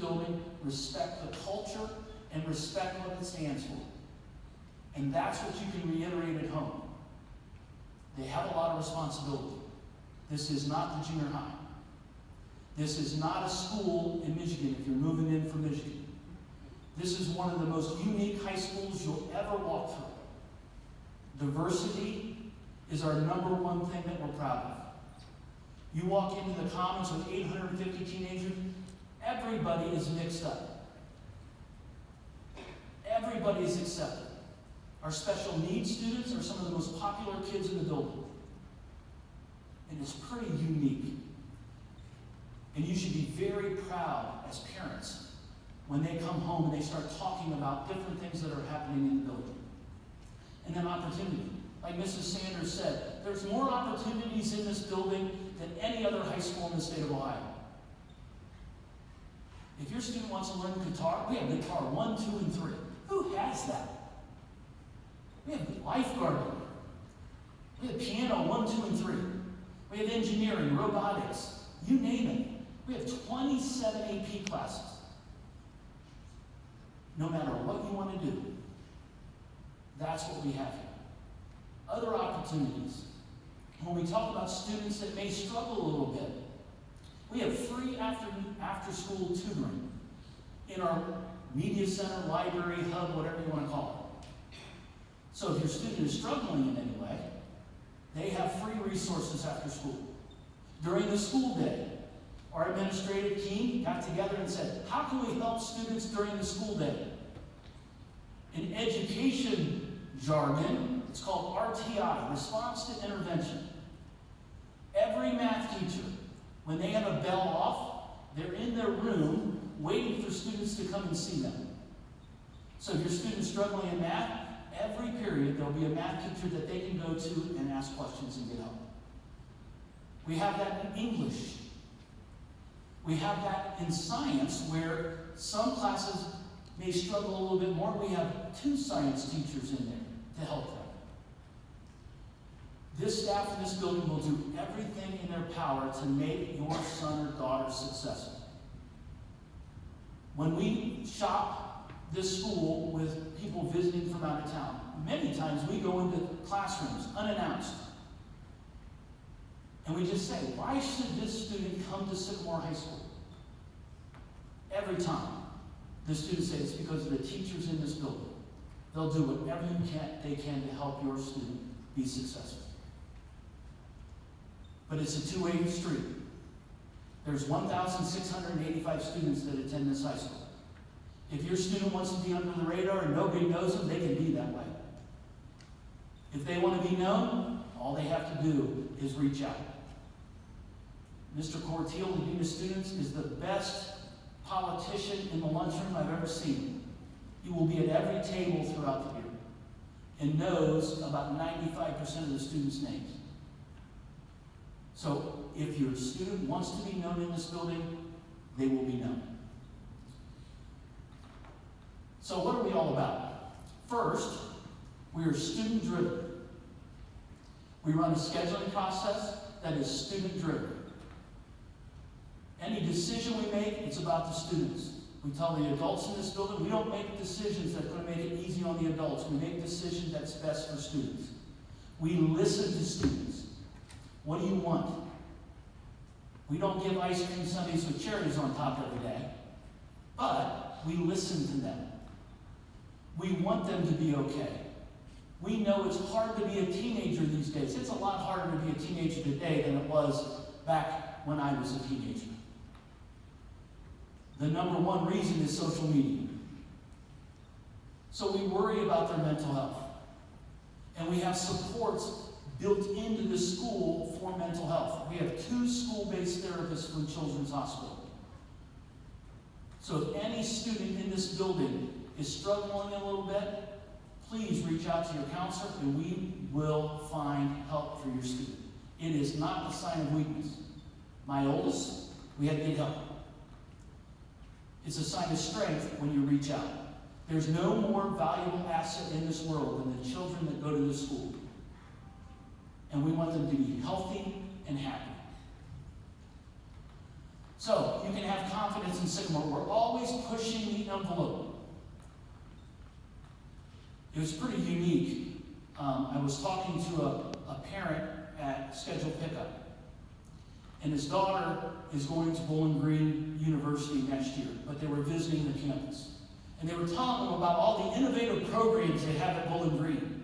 building, respect the culture, and respect what it stands for. And that's what you can reiterate at home. They have a lot of responsibility. This is not the junior high. This is not a school in Michigan if you're moving in from Michigan. This is one of the most unique high schools you'll ever walk through. Diversity is our number one thing that we're proud of. You walk into the Commons with 850 teenagers, everybody is mixed up. Everybody is accepted. Our special needs students are some of the most popular kids in the building. And it's pretty unique. And you should be very proud as parents when they come home and they start talking about different things that are happening in the building. And then opportunity. Like Mrs. Sanders said, there's more opportunities in this building than any other high school in the state of Ohio. If your student wants to learn guitar, we have guitar 1, 2, and 3. Who has that? We have lifeguarding. We have piano 1, 2, and 3. We have engineering, robotics, you name it. We have 27 AP classes. No matter what you want to do, that's what we have here. Other opportunities. When we talk about students that may struggle a little bit, we have free after-school tutoring in our media center, library, hub, whatever you want to call it. So if your student is struggling in any way, they have free resources after school. During the school day, our administrative team got together and said, how can we help students during the school day? In education jargon, it's called RTI, Response to Intervention. Every math teacher, when they have a bell off, they're in their room waiting for students to come and see them. So if your student's struggling in math, every period there'll be a math teacher that they can go to and ask questions and get help. We have that in English. We have that in science, where some classes may struggle a little bit more. We have 2 science teachers in there to help them. This staff in this building will do everything in their power to make your son or daughter successful. When we shop this school with people visiting from out of town, many times we go into classrooms unannounced. And we just say, why should this student come to Sycamore High School? Every time, the students say it's because of the teachers in this building. They'll do whatever they can to help your student be successful. But it's a two-way street. There's 1,685 students that attend this high school. If your student wants to be under the radar and nobody knows them, they can be that way. If they want to be known, all they have to do is reach out. Mr. Corteil, the Dean of Students, is the best politician in the lunchroom I've ever seen. He will be at every table throughout the year and knows about 95% of the students' names. So if your student wants to be known in this building, they will be known. So what are we all about? First, we are student-driven. We run a scheduling process that is student-driven. Any decision we make, it's about the students. We tell the adults in this building, we don't make decisions that are going to make it easy on the adults. We make decisions that's best for students. We listen to students. What do you want? We don't give ice cream sundaes with cherries on top every day, but we listen to them. We want them to be okay. We know it's hard to be a teenager these days. It's a lot harder to be a teenager today than it was back when I was a teenager. The number one reason is social media. So we worry about their mental health. And we have supports built into the school for mental health. We have 2 school-based therapists from Children's Hospital. So if any student in this building is struggling a little bit, please reach out to your counselor and we will find help for your student. It is not a sign of weakness. My oldest, we had to get help. It's a sign of strength when you reach out. There's no more valuable asset in this world than the children that go to this school. And we want them to be healthy and happy. So you can have confidence in Sycamore. We're always pushing the envelope. It was pretty unique. I was talking to a parent at scheduled pickup, and his daughter is going to Bowling Green University next year, but they were visiting the campus. And they were telling him about all the innovative programs they have at Bowling Green.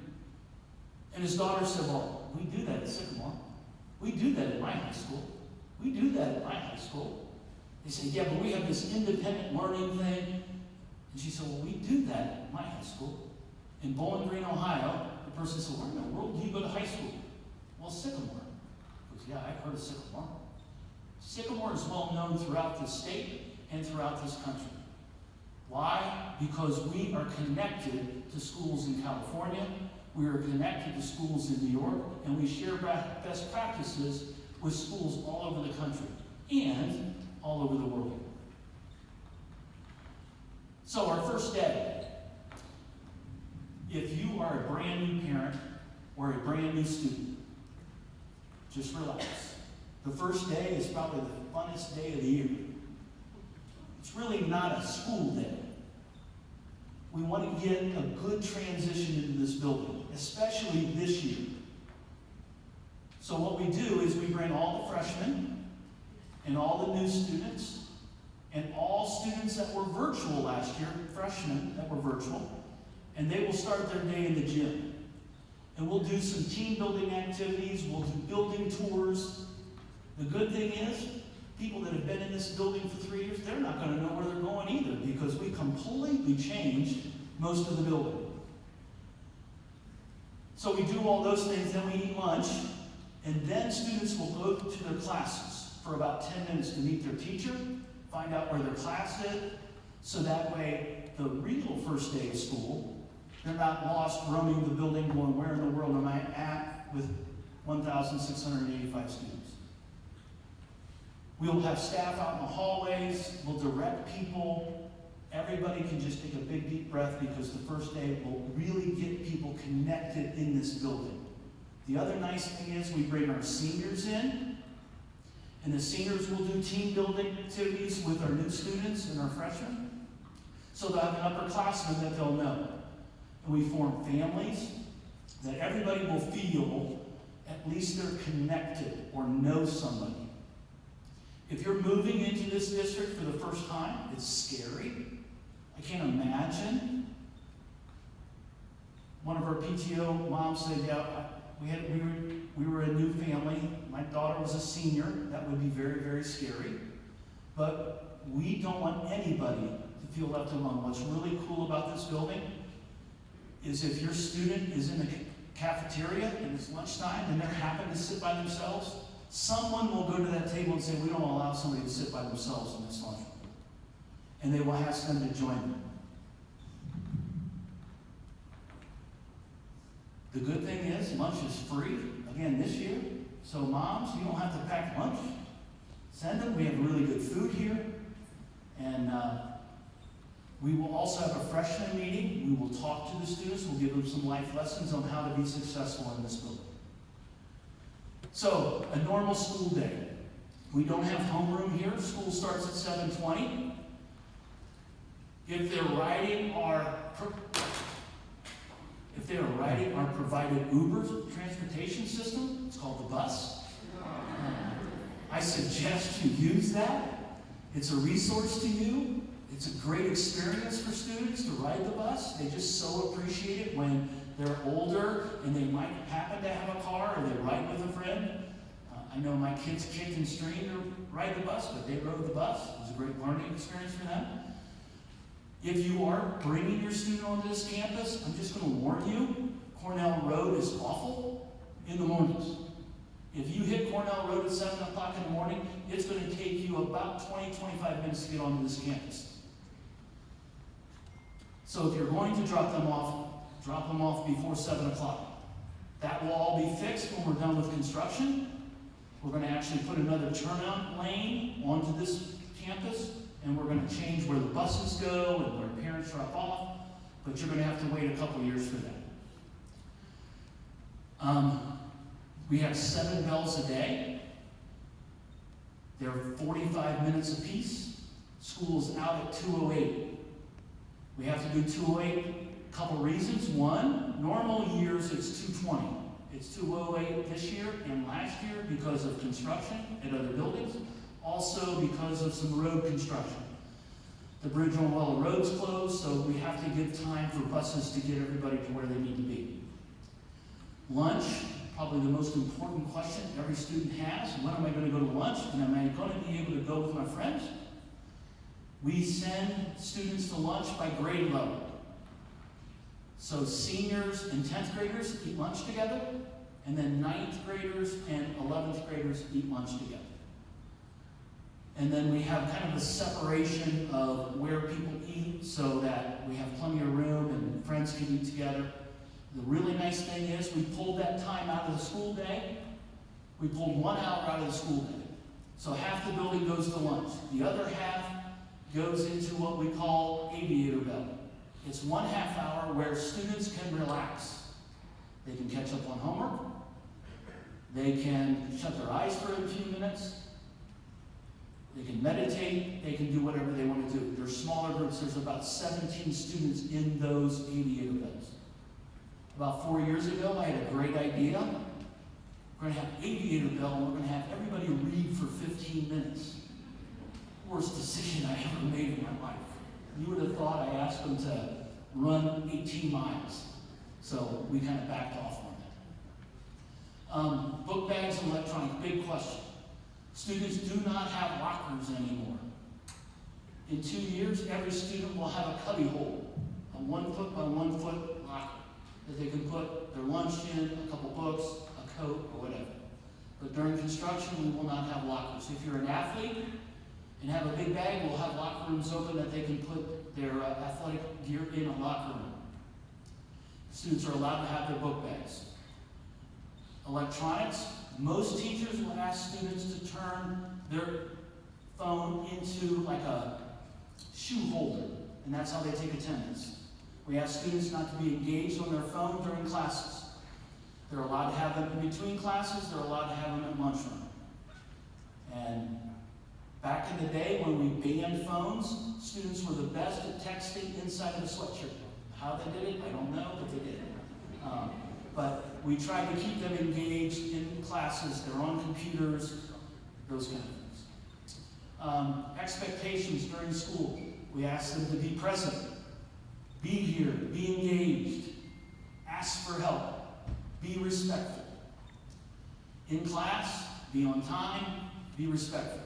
And his daughter said, well, we do that at Sycamore. We do that at my high school. We do that at my high school. They said, yeah, but we have this independent learning thing. And she said, well, we do that at my high school. In Bowling Green, Ohio, the person said, where in the world do you go to high school? Well, Sycamore. He goes, yeah, I've heard of Sycamore. Sycamore is well known throughout this state and throughout this country. Why? Because we are connected to schools in California, we are connected to schools in New York, and we share best practices with schools all over the country and all over the world. So our first day, if you are a brand new parent or a brand new student, just relax. The first day is probably the funnest day of the year. It's really not a school day. We want to get a good transition into this building, especially this year. So what we do is we bring all the freshmen and all the new students and all students that were virtual last year, freshmen that were virtual, and they will start their day in the gym. And we'll do some team building activities, we'll do building tours. The good thing is, people that have been in this building for 3 years, they're not going to know where they're going either, because we completely changed most of the building. So we do all those things, then we eat lunch, and then students will go to their classes for about 10 minutes to meet their teacher, find out where their class is, so that way the real first day of school, they're not lost roaming the building going, where in the world am I at, with 1,685 students. We'll have staff out in the hallways, we'll direct people. Everybody can just take a big deep breath, because the first day will really get people connected in this building. The other nice thing is we bring our seniors in, and the seniors will do team building activities with our new students and our freshmen. So they'll have an upperclassman that they'll know. And we form families that everybody will feel at least they're connected or know somebody. If you're moving into this district for the first time, it's scary. I can't imagine. One of our PTO moms said, yeah, we were a new family. My daughter was a senior. That would be very, very scary. But we don't want anybody to feel left alone. What's really cool about this building is if your student is in the cafeteria and it's lunchtime and they happen to sit by themselves, someone will go to that table and say, we don't allow somebody to sit by themselves in this lunchroom. And they will ask them to join them. The good thing is lunch is free, again, this year. So moms, you don't have to pack lunch. Send them. We have really good food here. And we will also have a freshman meeting. We will talk to the students. We'll give them some life lessons on how to be successful in this building. So, a normal school day. We don't have homeroom here. School starts at 7:20. If they're riding our provided Uber transportation system, it's called the bus. I suggest you use that. It's a resource to you. It's a great experience for students to ride the bus. They just so appreciate it when they're older and they might happen to have a car or they ride with a friend. I know my kids kicked and screamed to ride the bus, but they rode the bus. It was a great learning experience for them. If you are bringing your student onto this campus, I'm just going to warn you, Cornell Road is awful in the mornings. If you hit Cornell Road at 7 o'clock in the morning, it's going to take you about 20, 25 minutes to get onto this campus. So if you're going to drop them off before 7 o'clock. That will all be fixed when we're done with construction. We're going to actually put another turnout lane onto this campus, and we're going to change where the buses go and where parents drop off, but you're going to have to wait a couple years for that. We have 7 bells a day. They're 45 minutes apiece. School's out at 2:08. We have to do 2:08, a couple reasons. One, normal years it's 2:20. It's 2:08 this year and last year because of construction at other buildings. Also because of some road construction. The bridge on Weller Road's closed, so we have to give time for buses to get everybody to where they need to be. Lunch, probably the most important question every student has. When am I going to go to lunch? And am I going to be able to go with my friends? We send students to lunch by grade level. So seniors and 10th graders eat lunch together, and then 9th graders and 11th graders eat lunch together. And then we have kind of a separation of where people eat so that we have plenty of room and friends can eat together. The really nice thing is we pulled that time out of the school day. We pulled 1 hour out of the school day. So half the building goes to lunch. The other half goes into what we call aviator bell. It's 1/2 hour where students can relax. They can catch up on homework. They can shut their eyes for a few minutes. They can meditate. They can do whatever they want to do. There's smaller groups. There's about 17 students in those aviator bells. About 4 years ago, I had a great idea. We're going to have aviator bell, and we're going to have everybody read for 15 minutes. Worst decision I ever made in my life. You would have thought I asked them to run 18 miles. So we kind of backed off on that. Book bags and electronic, big question. Students do not have lockers anymore. In 2 years, every student will have a cubby hole, a 1 foot by 1 foot locker that they can put their lunch in, a couple books, a coat, or whatever. But during construction, we will not have lockers. If you're an athlete and have a big bag, we'll have locker rooms open that they can put their athletic gear in a locker room. Students are allowed to have their book bags. Electronics, most teachers will ask students to turn their phone into like a shoe holder, and that's how they take attendance. We ask students not to be engaged on their phone during classes. They're allowed to have them in between classes, they're allowed to have them at lunchroom. And back in the day when we banned phones, students were the best at texting inside of a sweatshirt. How they did it, I don't know, but they did it. But we tried to keep them engaged in classes. They're on computers, those kind of things. Expectations during school. We ask them to be present, be here, be engaged, ask for help, be respectful. In class, be on time, be respectful.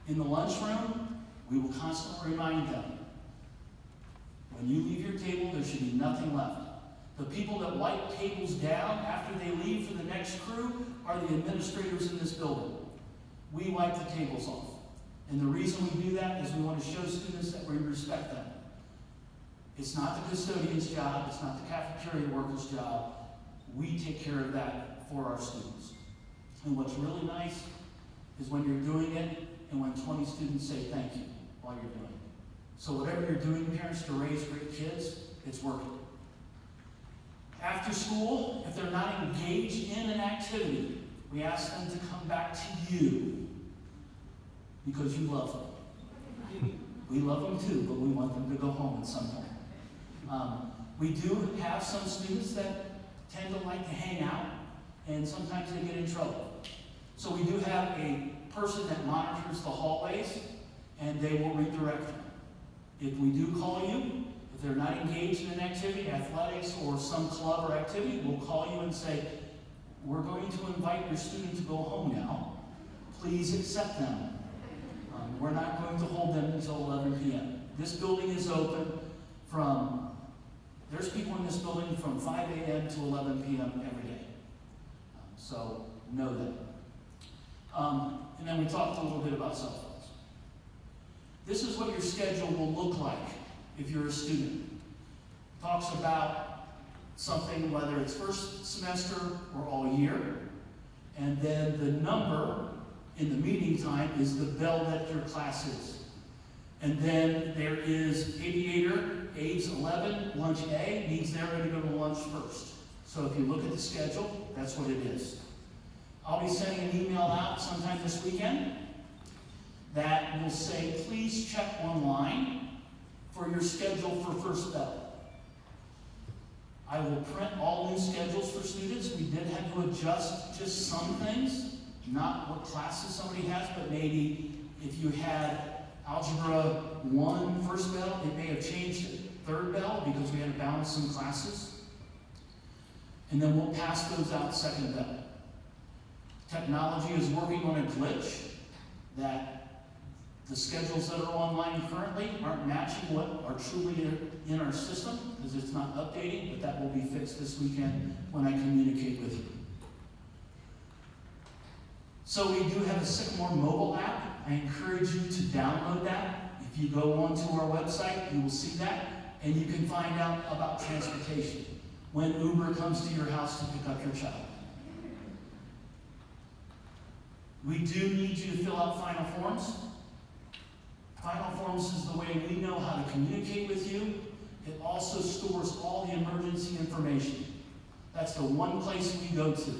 In the lunchroom, we will constantly remind them, when you leave your table, there should be nothing left. The people that wipe tables down after they leave for the next crew are the administrators in this building. We wipe the tables off. And the reason we do that is we want to show students that we respect them. It's not the custodian's job, it's not the cafeteria worker's job. We take care of that for our students. And what's really nice is when you're doing it and when 20 students say thank you while you're doing it. So whatever you're doing, parents, to raise great kids, it's working. After school, if they're not engaged in an activity, we ask them to come back to you because you love them. We love them too, but we want them to go home at some point. We do have some students that tend to like to hang out, and sometimes they get in trouble. So we do have a person that monitors the hallways, and they will redirect them. If we do call you, if they're not engaged in an activity, athletics or some club or activity, we'll call you and say, we're going to invite your student to go home now. Please accept them. We're not going to hold them until 11 p.m. This building is open there's people in this building from 5 a.m. to 11 p.m. every day. So know that. And then we talked a little bit about cell phones. This is what your schedule will look like if you're a student. It talks about something, whether it's first semester or all year. And then the number in the meeting time is the bell that your class is. And then there is aviator, age 11, lunch A, means they're going to go to lunch first. So if you look at the schedule, that's what it is. I'll be sending an email out sometime this weekend that will say, please check online for your schedule for First Bell. I will print all new schedules for students. We did have to adjust just some things, not what classes somebody has, but maybe if you had Algebra 1 First Bell, it may have changed to Third Bell because we had to balance some classes. And then we'll pass those out Second Bell. Technology is working on a glitch that the schedules that are online currently aren't matching what are truly in our system because it's not updating, but that will be fixed this weekend when I communicate with you. So we do have a Sycamore mobile app. I encourage you to download that. If you go onto our website, you will see that, and you can find out about transportation when Uber comes to your house to pick up your child. We do need you to fill out final forms. Final forms is the way we know how to communicate with you. It also stores all the emergency information. That's the one place we go to.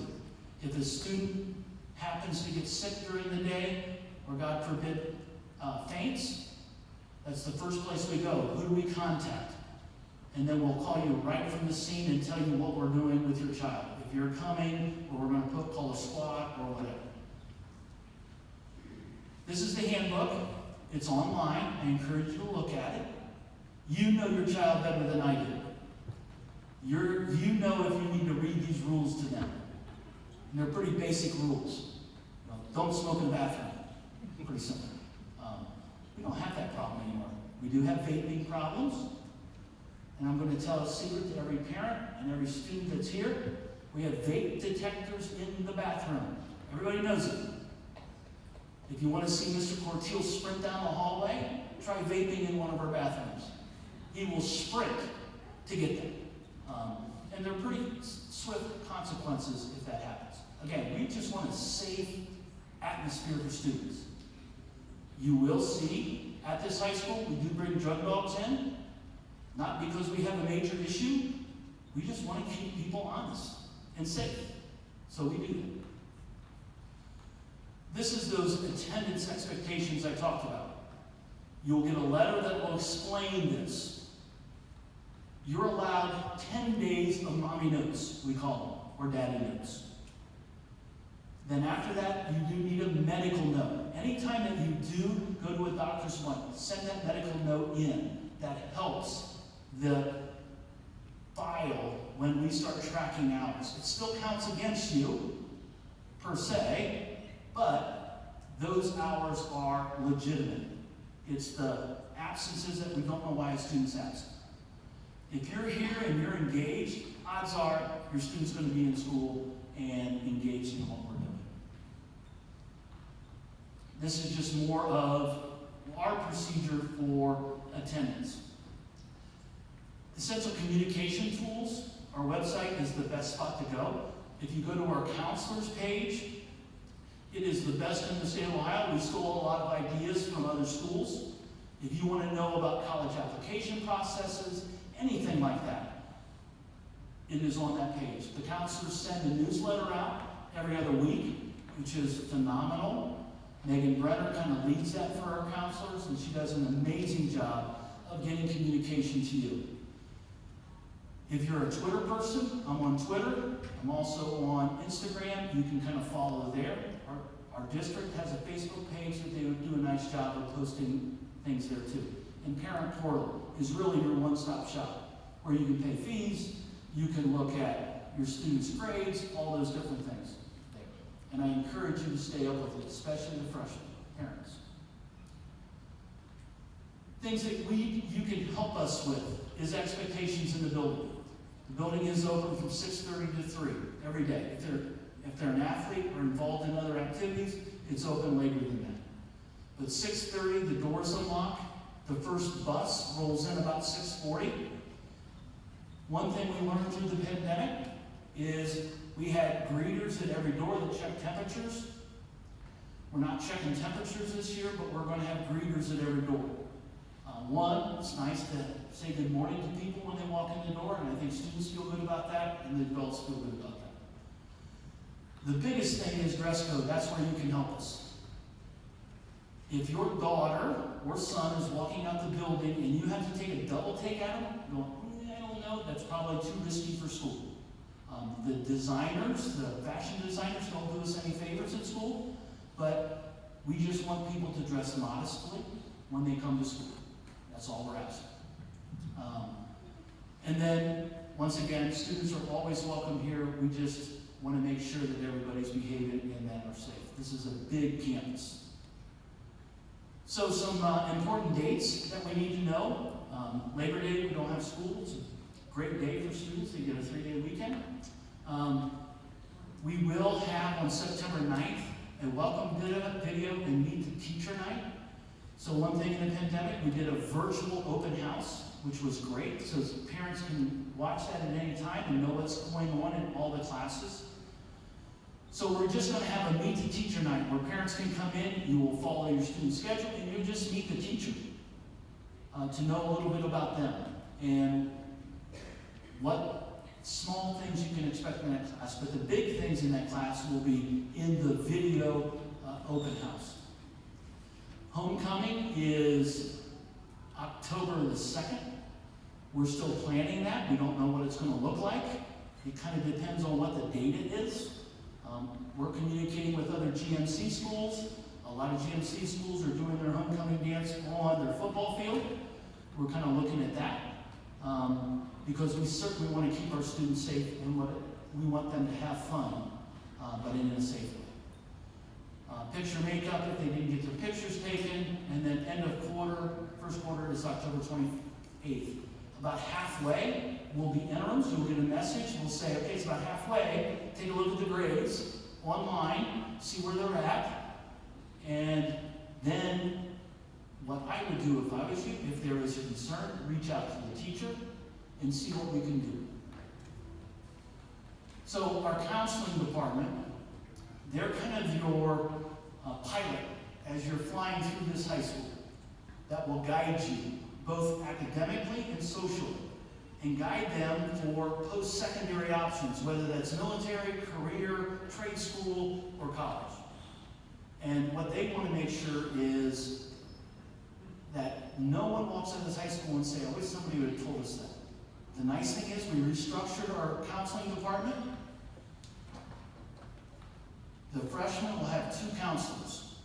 If a student happens to get sick during the day, or God forbid, faints, that's the first place we go. Who do we contact? And then we'll call you right from the scene and tell you what we're doing with your child. If you're coming, or we're going to call a squad, or whatever. This is the handbook. It's online. I encourage you to look at it. You know your child better than I do. You know if you need to read these rules to them. And they're pretty basic rules. Don't smoke in the bathroom. Pretty simple. We don't have that problem anymore. We do have vaping problems. And I'm going to tell a secret to every parent and every student that's here. We have vape detectors in the bathroom. Everybody knows it. If you want to see Mr. Cortile sprint down the hallway, try vaping in one of our bathrooms. He will sprint to get them. And they're pretty swift consequences if that happens. Again, we just want a safe atmosphere for students. You will see at this high school, we do bring drug dogs in, not because we have a major issue. We just want to keep people honest and safe. So we do that. This is those attendance expectations I talked about. You'll get a letter that will explain this. You're allowed 10 days of mommy notes, we call them, or daddy notes. Then after that, you do need a medical note. Anytime that you do go to a doctor's appointment, send that medical note in. That helps the file when we start tracking hours. It still counts against you, per se, but those hours are legitimate. It's the absences that we don't know why a student's absent. If you're here and you're engaged, odds are your student's going to be in school and engaged in what we're doing. This is just more of our procedure for attendance. Essential communication tools, our website is the best spot to go. If you go to our counselors page, it is the best in the state of Ohio. We stole a lot of ideas from other schools. If you want to know about college application processes, anything like that, it is on that page. The counselors send a newsletter out every other week, which is phenomenal. Megan Brenner kind of leads that for our counselors, and she does an amazing job of getting communication to you. If you're a Twitter person, I'm on Twitter. I'm also on Instagram. You can kind of follow there. Our district has a Facebook page that they do a nice job of posting things there too. And Parent Portal is really your one-stop shop, where you can pay fees, you can look at your students' grades, all those different things there. And I encourage you to stay up with it, especially the freshmen, parents. Things that you can help us with is expectations in the building. The building is open from 6:30 to 3 every day. If they're an athlete or involved in other activities, it's open later than that. But 6:30, the doors unlock. The first bus rolls in about 6:40. One thing we learned through the pandemic is we had greeters at every door that checked temperatures. We're not checking temperatures this year, but we're going to have greeters at every door. One, it's nice to say good morning to people when they walk in the door, and I think students feel good about that, and the adults feel good about that. The biggest thing is dress code. That's where you can help us. If your daughter or son is walking out the building and you have to take a double take at them, going, I don't know, that's probably too risky for school. The designers, the fashion designers, don't do us any favors in school, but we just want people to dress modestly when they come to school. That's all we're asking. And then, once again, students are always welcome here. We just want to make sure that everybody's behaving and that are safe. This is a big campus. So some important dates that we need to know. Labor Day, we don't have school. It's a great day for students. They get a 3-day weekend. We will have on September 9th a welcome video and meet the teacher night. So one thing in the pandemic, we did a virtual open house, which was great, so parents can watch that at any time and know what's going on in all the classes. So we're just going to have a meet the teacher night where parents can come in, you will follow your student schedule, and you just meet the teacher to know a little bit about them and what small things you can expect in that class. But the big things in that class will be in the video open house. Homecoming is October the 2nd. We're still planning that. We don't know what it's going to look like. It kind of depends on what the date it is. We're communicating with other GMC schools. A lot of GMC schools are doing their homecoming dance on their football field. We're kind of looking at that because we certainly want to keep our students safe and we want them to have fun, but in a safe way. Picture makeup if they didn't get their pictures taken, and then end of quarter, first quarter is October 28th. About halfway will be interims. You'll get a message. We'll say, okay, it's about halfway. Take a look at the grades online, see where they're at, and then what I would do if I was you, if there is a concern, reach out to the teacher and see what we can do. So our counseling department, they're kind of your pilot as you're flying through this high school that will guide you both academically and socially and guide them for post-secondary options, whether that's military, career, trade school, or college. And what they want to make sure is that no one walks out of this high school and say, I wish somebody would have told us that. The nice thing is we restructured our counseling department. The freshmen will have 2 counselors.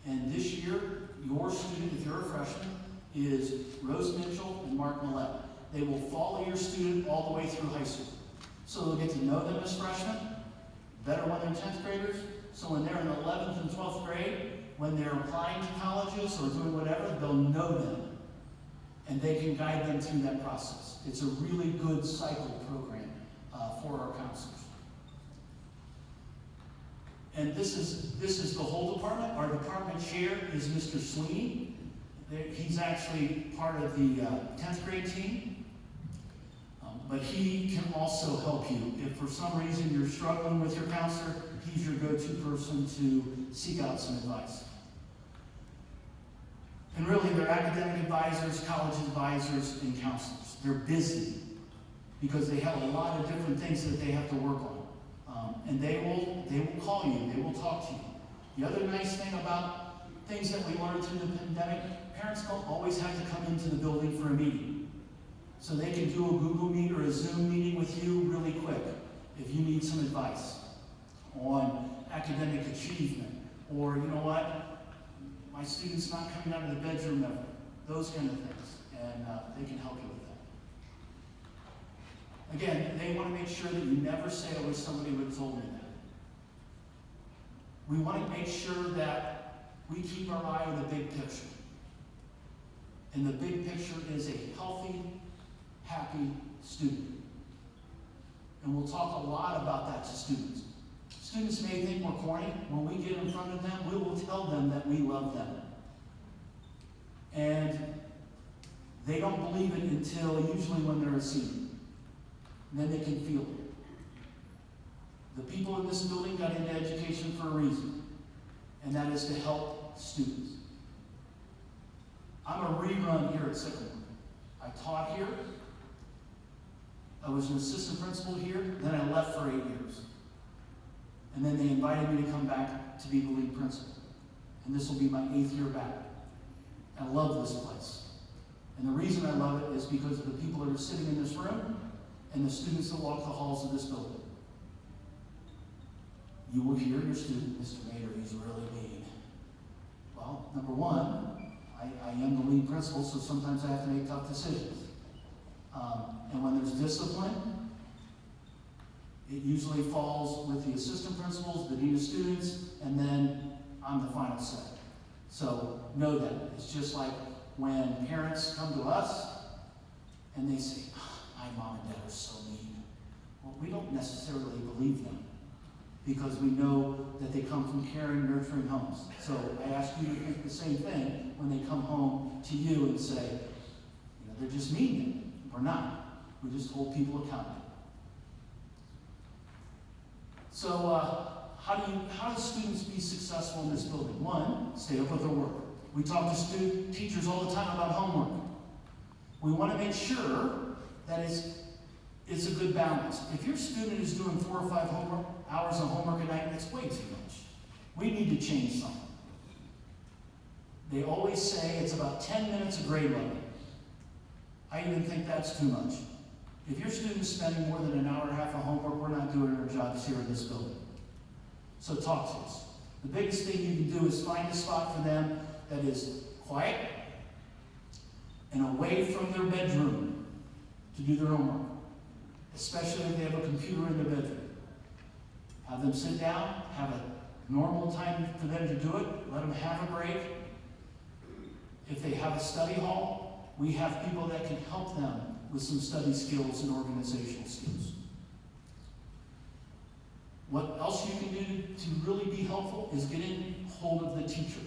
And this year, your student, if you're a freshman, is Rose Mitchell and Mark Millett. They will follow your student all the way through high school. So they'll get to know them as freshmen, better when they're 10th graders. So when they're in 11th and 12th grade, when they're applying to colleges or doing whatever, they'll know them. And they can guide them through that process. It's a really good cycle program for our counselors. And this is the whole department. Our department chair is Mr. Sweeney. He's actually part of the 10th grade team. But he can also help you. If for some reason you're struggling with your counselor, he's your go-to person to seek out some advice. And really, they're academic advisors, college advisors, and counselors. They're busy because they have a lot of different things that they have to work on. And they will call you, they will talk to you. The other nice thing about things that we learned through the pandemic, parents don't always have to come into the building for a meeting. So they can do a Google Meet or a Zoom meeting with you really quick if you need some advice on academic achievement. Or, you know what, my student's not coming out of the bedroom ever. Those kind of things. And they can help you with that. Again, they want to make sure that you never say, I wish somebody would have told me that. We want to make sure that we keep our eye on the big picture. And the big picture is a healthy, happy student. And we'll talk a lot about that to students. Students may think we're corny. When we get in front of them, we will tell them that we love them. And they don't believe it until usually when they're a senior. And then they can feel it. The people in this building got into education for a reason, and that is to help students. I'm a rerun here at Sycamore. I taught here. I was an assistant principal here. Then I left for 8 years. And then they invited me to come back to be the lead principal. and this will be my 8th year back. I love this place. And the reason I love it is because of the people that are sitting in this room and the students that walk the halls of this building. You will hear your student, Mr. Mater, he's really mean. Well, number one, I am the lead principal, so sometimes I have to make tough decisions. And when there's discipline, it usually falls with the assistant principals, the dean of students, and then I'm the final say. So know that. It's just like when parents come to us and they say, my mom and dad are so mean. Well, we don't necessarily believe them because we know that they come from caring, nurturing homes. So I ask you to think the same thing when they come home to you and say, they're just mean. We're not. We just hold people accountable. So how do students be successful in this building? One, stay up with their work. We talk to teachers all the time about homework. We want to make sure that it's a good balance. If your student is doing 4 or 5 hours of homework a night, that's way too much. We need to change something. They always say it's about 10 minutes of grade level. I even think that's too much. If your student is spending more than an hour and a half of homework, we're not doing our jobs here in this building. So talk to us. The biggest thing you can do is find a spot for them that is quiet and away from their bedroom to do their homework, especially if they have a computer in their bedroom. Have them sit down, have a normal time for them to do it, let them have a break. If they have a study hall, we have people that can help them with some study skills and organizational skills. What else you can do to really be helpful is get in hold of the teacher.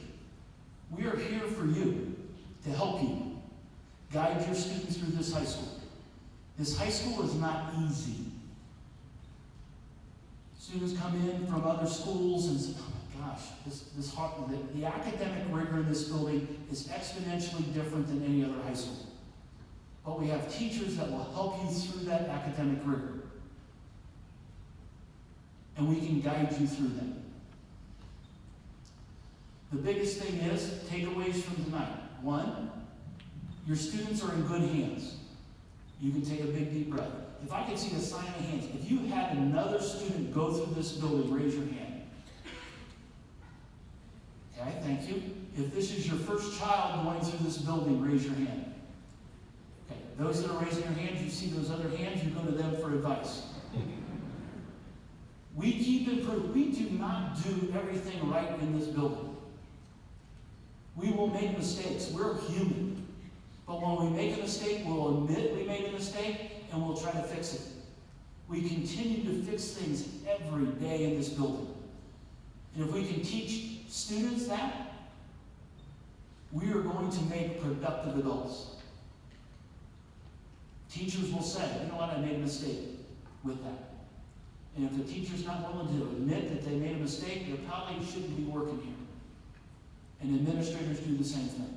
We are here for you, to help you, guide your students through this high school. This high school is not easy. Students come in from other schools and say, oh my gosh, the academic rigor in this building is exponentially different than any other high school. But we have teachers that will help you through that academic rigor. And we can guide you through that. The biggest thing is takeaways from tonight. One, your students are in good hands. You can take a big deep breath. If I could see a sign of hands, if you had another student go through this building, raise your hand. Okay, thank you. If this is your first child going through this building, raise your hand. Okay, those that are raising their hands, you see those other hands, you go to them for advice. We keep improving. We do not do everything right in this building. We will make mistakes. We're human. But when we make a mistake, we'll admit we made a mistake, and we'll try to fix it. We continue to fix things every day in this building. And if we can teach students that, we are going to make productive adults. Teachers will say, you know what, I made a mistake with that. And if the teacher's not willing to admit that they made a mistake, they probably shouldn't be working here. And administrators do the same thing.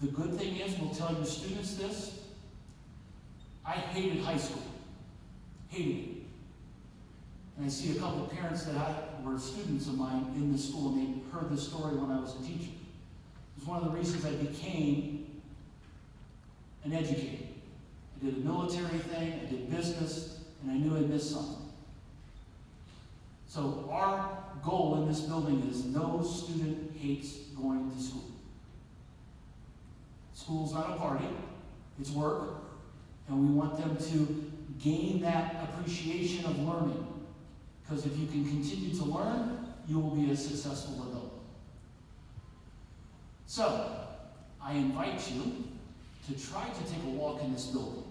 The good thing is, we'll tell your students this. I hated high school. Hated it. And I see a couple of parents that were students of mine in this school, and they heard this story when I was a teacher. It was one of the reasons I became an educator. I did a military thing, I did business, and I knew I missed something. So our goal in this building is no student hates going to school. School's not a party, it's work, and we want them to gain that appreciation of learning. Because if you can continue to learn, you will be a successful adult. So, I invite you to try to take a walk in this building.